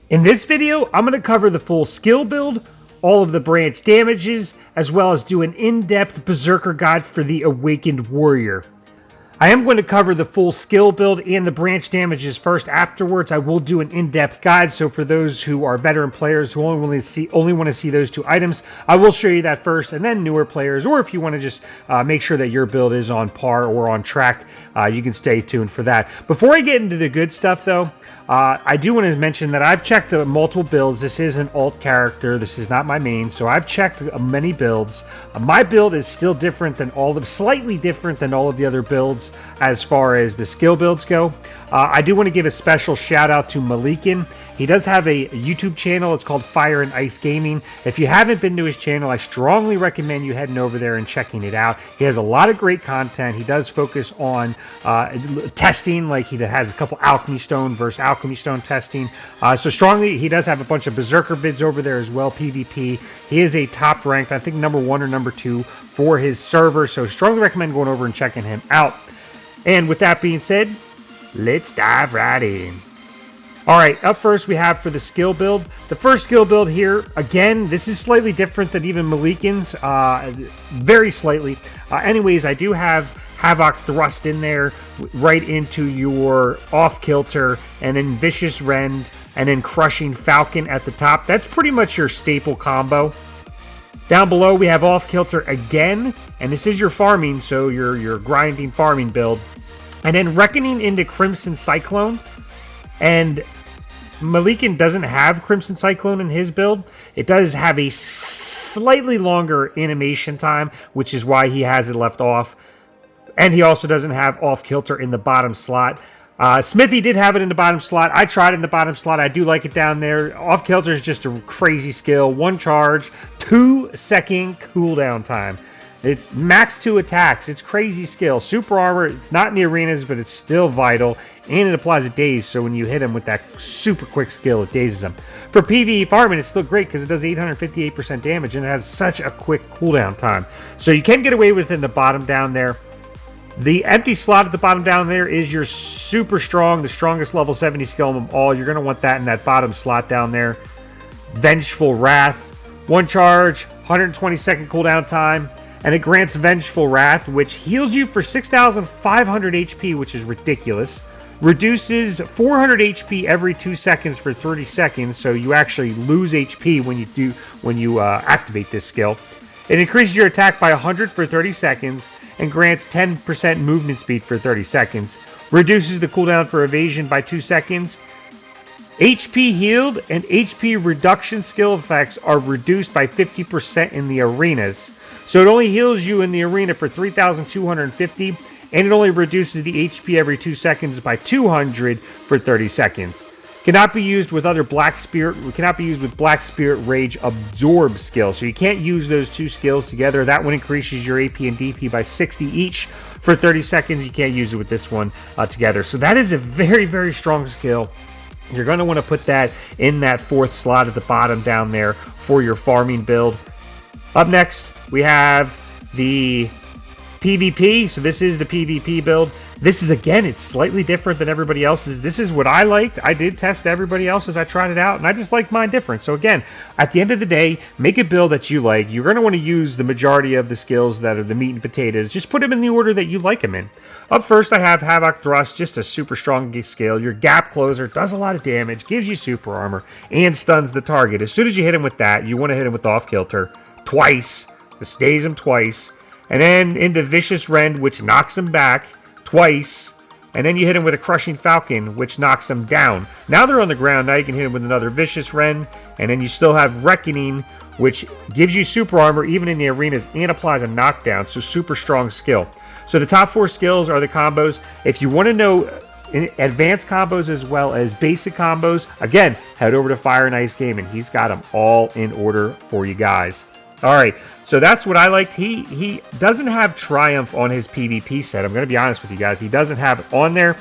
In this video, I'm going to cover the full skill build, all of the branch damages, as well as do an in-depth Berserker guide for the Awakened Warrior. I am going to cover the full skill build and the branch damages first. Afterwards, I will do an in-depth guide. So for those who are veteran players who only want to see those two items, I will show you that first, and then newer players, or if you want to just make sure that your build is on par or on track, you can stay tuned for that. Before I get into the good stuff, though, I do want to mention that I've checked multiple builds. This is an alt character. This is not my main, so I've checked many builds. My build is still different than slightly different than all of the other builds as far as the skill builds go. I do want to give a special shout out to Malikin. He does have a YouTube channel. It's called Fire and Ice Gaming. If you haven't been to his channel, I strongly recommend you heading over there and checking it out. He has a lot of great content. He does focus on testing, like he has a couple Alchemy Stone versus Alchemy Stone testing. So strongly, he does have a bunch of Berserker vids over there as well, PvP. He is a top ranked, I think number 1 or number 2 for his server. So strongly recommend going over and checking him out. And with that being said, let's dive right in. Alright, up first we have for the skill build. The first skill build here, again, this is slightly different than even Malikin's, very slightly. Anyways, I do have Havoc thrust in there right into your off-kilter, and then Vicious Rend, and then Crushing Falcon at the top. That's pretty much your staple combo. Down below we have off-kilter again, and this is your farming, so your grinding farming build. And then Reckoning into Crimson Cyclone. And Malikin doesn't have Crimson Cyclone in his build. It does have a slightly longer animation time, which is why he has it left off. And he also doesn't have off-kilter in the bottom slot. Smithy did have it in the bottom slot. I tried it in the bottom slot. I do like it down there. Off-kilter is just a crazy skill. 1 charge, 2-second cooldown time. It's max 2 attacks. It's crazy skill. Super armor, it's not in the arenas, but it's still vital. And it applies a daze, so when you hit him with that super quick skill, it dazes him. For PvE Farming, it's still great because it does 858% damage and it has such a quick cooldown time. So you can get away with it in the bottom down there. The empty slot at the bottom down there is your super strong, the strongest level 70 skill of them all. You're going to want that in that bottom slot down there. Vengeful Wrath, 1 charge, 120-second cooldown time. And it grants Vengeful Wrath, which heals you for 6,500 HP, which is ridiculous. Reduces 400 HP every 2 seconds for 30 seconds, so you actually lose HP when you activate this skill. It increases your attack by 100 for 30 seconds and grants 10% movement speed for 30 seconds. Reduces the cooldown for evasion by 2 seconds. HP healed and HP reduction skill effects are reduced by 50% in the arenas. So it only heals you in the arena for 3,250, and it only reduces the HP every 2 seconds by 200 for 30 seconds. Cannot be used with other Black Spirit Rage Absorb skill. So you can't use those two skills together. That one increases your AP and DP by 60 each for 30 seconds. You can't use it with this one together. So that is a very, very strong skill. You're going to want to put that in that 4th slot at the bottom down there for your farming build. Up next, we have the PvP. So this is the PvP build. This is, again, it's slightly different than everybody else's. This is what I liked. I did test everybody else's. I tried it out, and I just liked mine different. So again, at the end of the day, make a build that you like. You're going to want to use the majority of the skills that are the meat and potatoes. Just put them in the order that you like them in. Up first, I have Havoc Thrust, just a super strong skill. Your Gap Closer does a lot of damage, gives you super armor, and stuns the target. As soon as you hit him with that, you want to hit him with Off-Kilter twice. This stays him twice. And then into Vicious Rend, which knocks him back twice. And then you hit him with a Crushing Falcon, which knocks him down. Now they're on the ground. Now you can hit him with another Vicious Rend. And then you still have Reckoning, which gives you super armor even in the arenas and applies a knockdown. So super strong skill. So the top 4 skills are the combos. If you want to know advanced combos as well as basic combos, again, head over to Fire and Ice Gaming. He's got them all in order for you guys. Alright, so that's what I liked. He doesn't have Triumph on his PvP set. I'm going to be honest with you guys. He doesn't have it on there.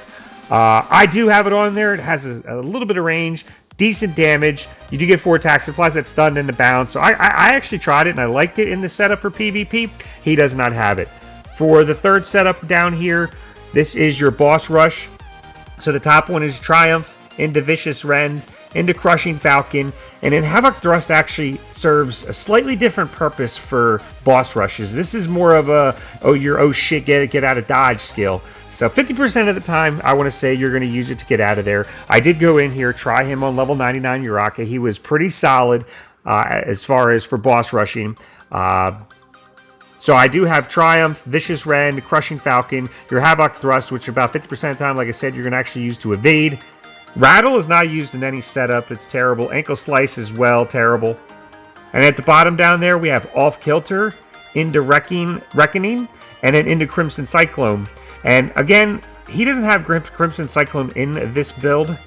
I do have it on there. It has a little bit of range, decent damage. You do get 4 attacks. It applies that stun and the bounce. So I actually tried it, and I liked it in the setup for PvP. He does not have it. For the 3rd setup down here, this is your Boss Rush. So the top one is Triumph into Vicious Rend, into Crushing Falcon, and then Havoc Thrust actually serves a slightly different purpose for boss rushes. This is more of a, oh shit, get out of dodge skill. So 50% of the time, I want to say you're going to use it to get out of there. I did go in here, try him on level 99 Uraka. He was pretty solid as far as for boss rushing. So I do have Triumph, Vicious Rend, Crushing Falcon, your Havoc Thrust, which about 50% of the time, like I said, you're going to actually use to evade. Rattle is not used in any setup. It's terrible. Ankle Slice as well, terrible. And at the bottom down there, we have Off Kilter, into Reckoning, and then into Crimson Cyclone. And again, he doesn't have Crimson Cyclone in this build.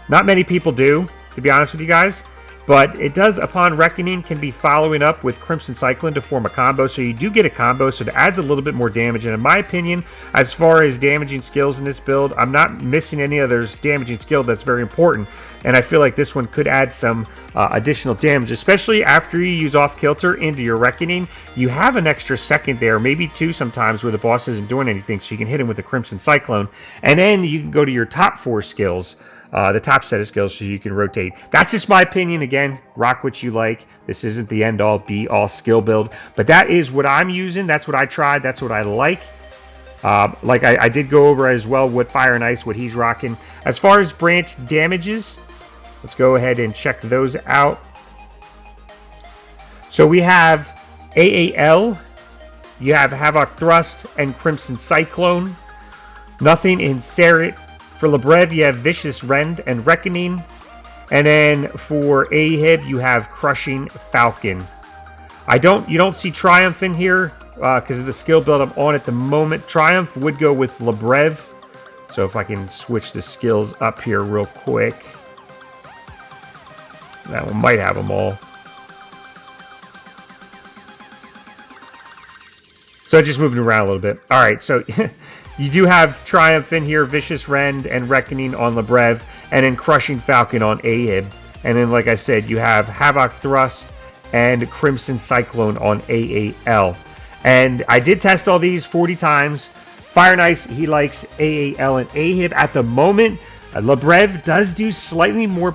Not many people do, to be honest with you guys. But it does, upon Reckoning, can be following up with Crimson Cyclone to form a combo. So you do get a combo, so it adds a little bit more damage. And in my opinion, as far as damaging skills in this build, I'm not missing any other damaging skill that's very important. And I feel like this one could add some additional damage, especially after you use Off Kilter into your Reckoning. You have an extra second there, maybe two sometimes, where the boss isn't doing anything, so you can hit him with a Crimson Cyclone. And then you can go to your top 4 skills. The top set of skills, so you can rotate. That's just my opinion. Again, rock what you like. This isn't the end-all, be-all skill build, but that is what I'm using. That's what I tried. That's what I like. Like I did go over as well what Fire and Ice, what he's rocking. As far as branch damages, let's go ahead and check those out. So we have AAL, you have Havoc Thrust and Crimson Cyclone. Nothing in Serret. For Lebrev, you have Vicious Rend and Reckoning. And then for Ahib, you have Crushing Falcon. You don't see Triumph in here because of the skill build I'm on at the moment. Triumph would go with Lebrev. So if I can switch the skills up here real quick. That one might have them all. So just moving around a little bit. All right, so you do have Triumph in here, Vicious Rend and Reckoning on Lebrev, and then Crushing Falcon on Ahib. And then, like I said, you have Havoc Thrust and Crimson Cyclone on AAL. And I did test all these 40 times. Fire and Ice, he likes AAL and Ahib. At the moment, Lebrev does do slightly more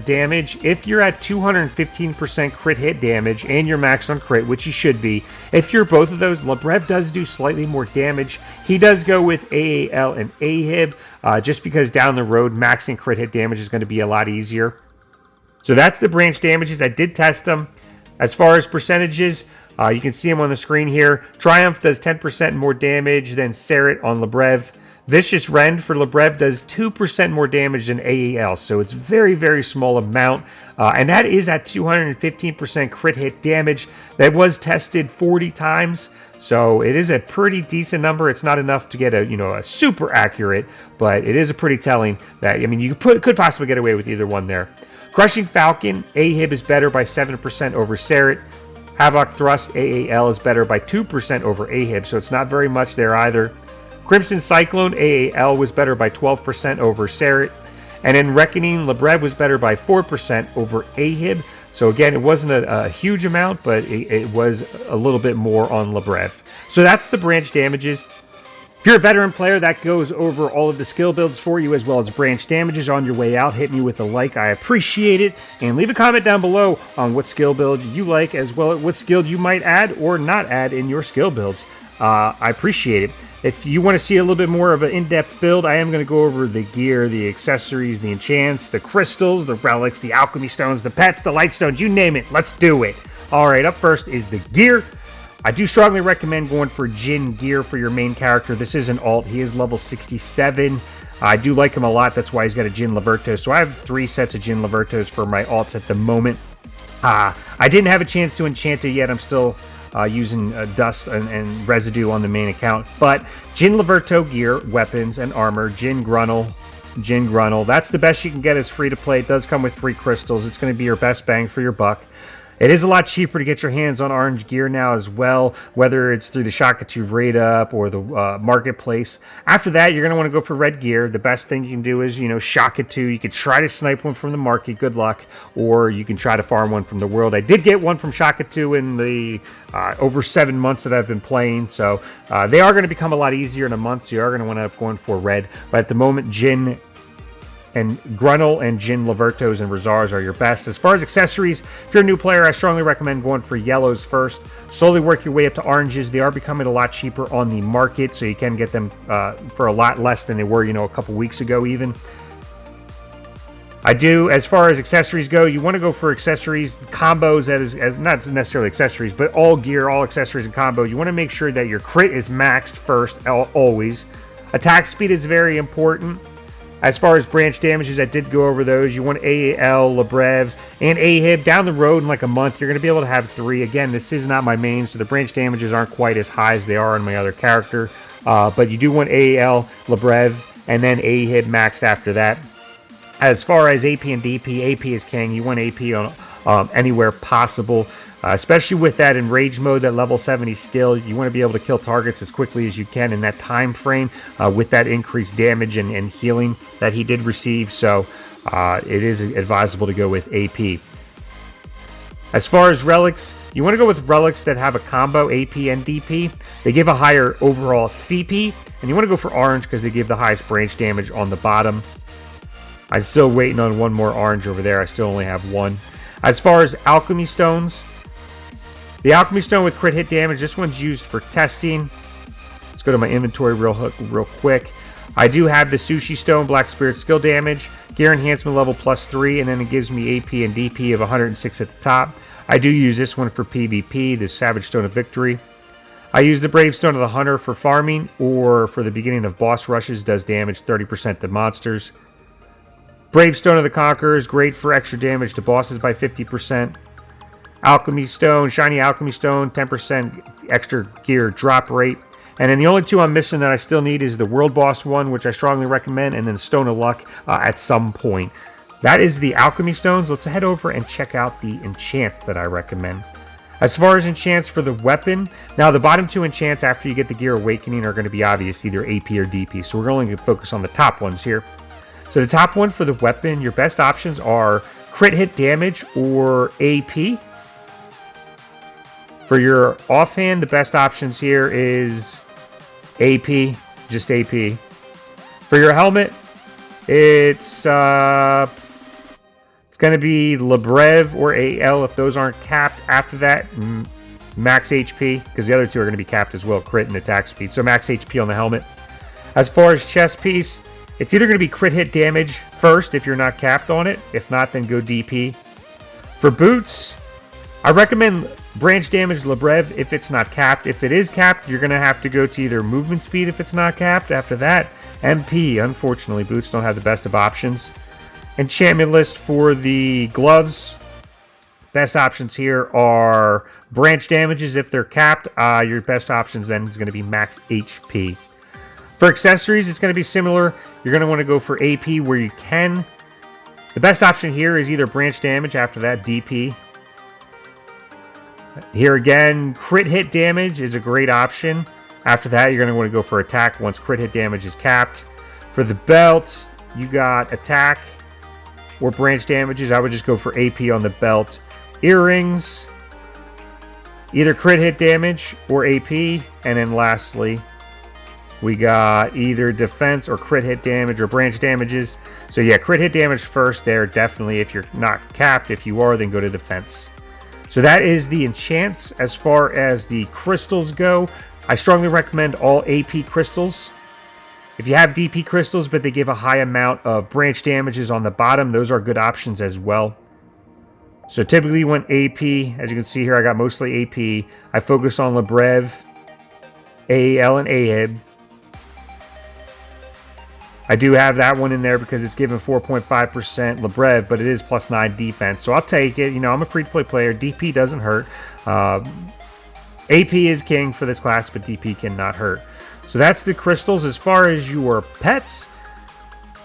damage if you're at 215% crit hit damage and you're maxed on crit, which you should be. If you're both of those, Lebrev does do slightly more damage. He does go with AAL and Ahib just because down the road, maxing crit hit damage is going to be a lot easier. So that's the branch damages. I did test them. As far as percentages, you can see them on the screen here. Triumph does 10% more damage than Serret on Lebrev. Vicious Rend for Lebrev does 2% more damage than AAL, so it's very, very small amount, and that is at 215% crit hit damage. That was tested 40 times, so it is a pretty decent number. It's not enough to get a super accurate, but it is a pretty telling that, I mean, you could possibly get away with either one there. Crushing Falcon, Ahib is better by 7% over Serret. Havoc Thrust, AAL is better by 2% over Ahib, so it's not very much there either. Crimson Cyclone, AAL was better by 12% over Serret. And in Reckoning, Lebrev was better by 4% over Ahib. So again, it wasn't a huge amount, but it was a little bit more on Lebrev. So that's the branch damages. If you're a veteran player, that goes over all of the skill builds for you, as well as branch damages on your way out. Hit me with a like, I appreciate it. And leave a comment down below on what skill build you like, as well as what skill you might add or not add in your skill builds. I appreciate it. If you want to see a little bit more of an in-depth build, I am going to go over the gear, the accessories, the enchants, the crystals, the relics, the alchemy stones, the pets, the lightstones, you name it. Let's do it. All right, up first is the gear. I do strongly recommend going for Jin gear for your main character. This is an alt. He is level 67. I do like him a lot. That's why he's got a Jin Laverto. So I have 3 sets of Jin Lavertos for my alts at the moment. I didn't have a chance to enchant it yet. I'm still using dust and residue on the main account. But Jin Laverto gear, weapons, and armor. Jin Gruntle. That's the best you can get as free to play. It does come with 3 crystals. It's going to be your best bang for your buck. It is a lot cheaper to get your hands on orange gear now as well, whether it's through the Shaka2 Raid Up or the Marketplace. After that, you're going to want to go for red gear. The best thing you can do is, Shaka2. You could try to snipe one from the market, good luck, or you can try to farm one from the world. I did get one from Shaka2 in the over 7 months that I've been playing, so they are going to become a lot easier in a month, so you are going to want to end up going for red. But at the moment, Jin and Gruntle and Jin Lavertos and Razars are your best. As far as accessories, if you're a new player, I strongly recommend going for yellows first. Slowly work your way up to oranges. They are becoming a lot cheaper on the market, so you can get them for a lot less than they were, a couple weeks ago even. As far as accessories go, you want to go for accessories, combos, as not necessarily accessories, but all gear, all accessories and combos. You want to make sure that your crit is maxed first, always. Attack speed is very important. As far as branch damages, I did go over those. You want AAL, Lebrev, and AHIB. Down the road in like a month, you're going to be able to have 3. Again, this is not my main, so the branch damages aren't quite as high as they are on my other character. But you do want AAL, Lebrev, and then AHIB maxed after that. As far as AP and DP, AP is king. You want AP on anywhere possible, especially with that enrage mode, that level 70 skill. You want to be able to kill targets as quickly as you can in that time frame with that increased damage and healing that he did receive. So it is advisable to go with AP. As far as relics, you want to go with relics that have a combo AP and DP. They give a higher overall CP, and you want to go for orange because they give the highest branch damage on the bottom. I'm still waiting on one more orange over there. I still only have one. As far as Alchemy Stones, the Alchemy Stone with crit hit damage, this one's used for testing. Let's go to my inventory real quick. I do have the Sushi Stone, Black Spirit skill damage, gear enhancement level +3, and then it gives me AP and DP of 106 at the top. I do use this one for PvP, the Savage Stone of Victory. I use the Brave Stone of the Hunter for farming or for the beginning of boss rushes, does damage 30% to monsters. Brave Stone of the Conqueror is great for extra damage to bosses by 50%. Alchemy Stone, Shiny Alchemy Stone, 10% extra gear drop rate. And then the only 2 I'm missing that I still need is the World Boss one, which I strongly recommend, and then Stone of Luck at some point. That is the Alchemy Stones. Let's head over and check out the enchants that I recommend. As far as enchants for the weapon, now the bottom 2 enchants after you get the Gear Awakening are going to be obvious, either AP or DP. So we're only going to focus on the top ones here. So the top one for the weapon, your best options are crit hit damage or AP. For your offhand, the best options here is AP, just AP. For your helmet, it's going to be Lebrev or AL if those aren't capped. After that, max HP, because the other 2 are going to be capped as well, crit and attack speed. So max HP on the helmet. As far as chest piece, it's either going to be crit hit damage first if you're not capped on it. If not, then go DP. For boots, I recommend branch damage Lebrev if it's not capped. If it is capped, you're going to have to go to either movement speed if it's not capped. After that, MP. Unfortunately, boots don't have the best of options. Enchantment list for the gloves. Best options here are branch damages if they're capped. Your best options then is going to be max HP. For accessories, it's going to be similar. You're going to want to go for AP where you can. The best option here is either branch damage, after that DP. Here again, crit hit damage is a great option. After that, you're going to want to go for attack once crit hit damage is capped. For the belt, you got attack or branch damages. I would just go for AP on the belt. Earrings, either crit hit damage or AP. And then lastly, we got either defense or crit hit damage or branch damages. So yeah, crit hit damage first there, definitely. If you're not capped, if you are, then go to defense. So that is the enchants. As far as the crystals go, I strongly recommend all AP crystals. If you have DP crystals, but they give a high amount of branch damages on the bottom, those are good options as well. So typically you want AP. As you can see here, I got mostly AP. I focus on Lebrev, AAL, and AHIB. I do have that one in there because it's given 4.5% Lebrev, but it is +9 defense. So I'll take it. I'm a free-to-play player. DP doesn't hurt. AP is king for this class, but DP cannot hurt. So that's the crystals. As far as your pets,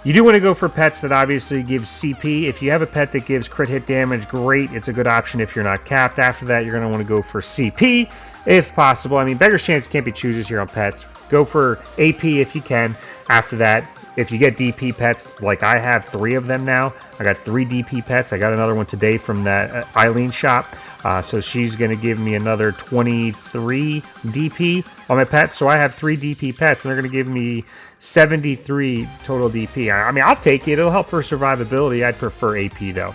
you do want to go for pets that obviously give CP. If you have a pet that gives crit hit damage, great. It's a good option if you're not capped. After that, you're going to want to go for CP if possible. I mean, beggar's chance can't be choosers here on pets. Go for AP if you can. After that, if you get DP pets, like I have 3 of them now. I got 3 DP pets. I got another one today from that Eileen shop. So she's going to give me another 23 DP on my pets. So I have 3 DP pets, and they're going to give me 73 total DP. I mean, I'll take it. It'll help for survivability. I'd prefer AP, though.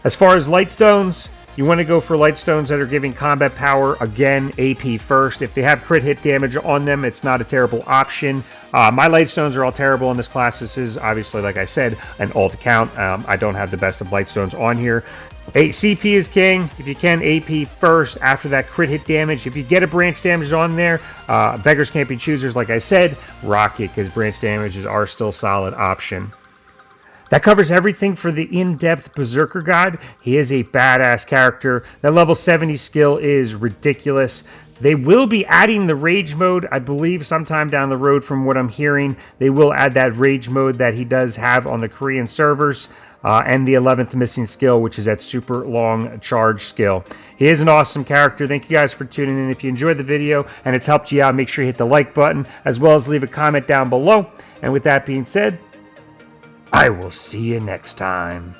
As far as Lightstones, you want to go for Lightstones that are giving combat power. Again, AP first. If they have crit hit damage on them, it's not a terrible option. My Lightstones are all terrible in this class. This is obviously, like I said, an alt account. I don't have the best of Lightstones on here. CP is king. If you can, AP first after that crit hit damage. If you get a branch damage on there, beggars can't be choosers, like I said, rock it, because branch damages are still a solid option. That covers everything for the in-depth Berserker God. He is a badass character. That level 70 skill is ridiculous. They will be adding the rage mode, I believe, sometime down the road from what I'm hearing. They will add that rage mode that he does have on the Korean servers. And the 11th missing skill, which is that super long charge skill. He is an awesome character. Thank you guys for tuning in. If you enjoyed the video and it's helped you out, make sure you hit the like button, as well as leave a comment down below. And with that being said, I will see you next time.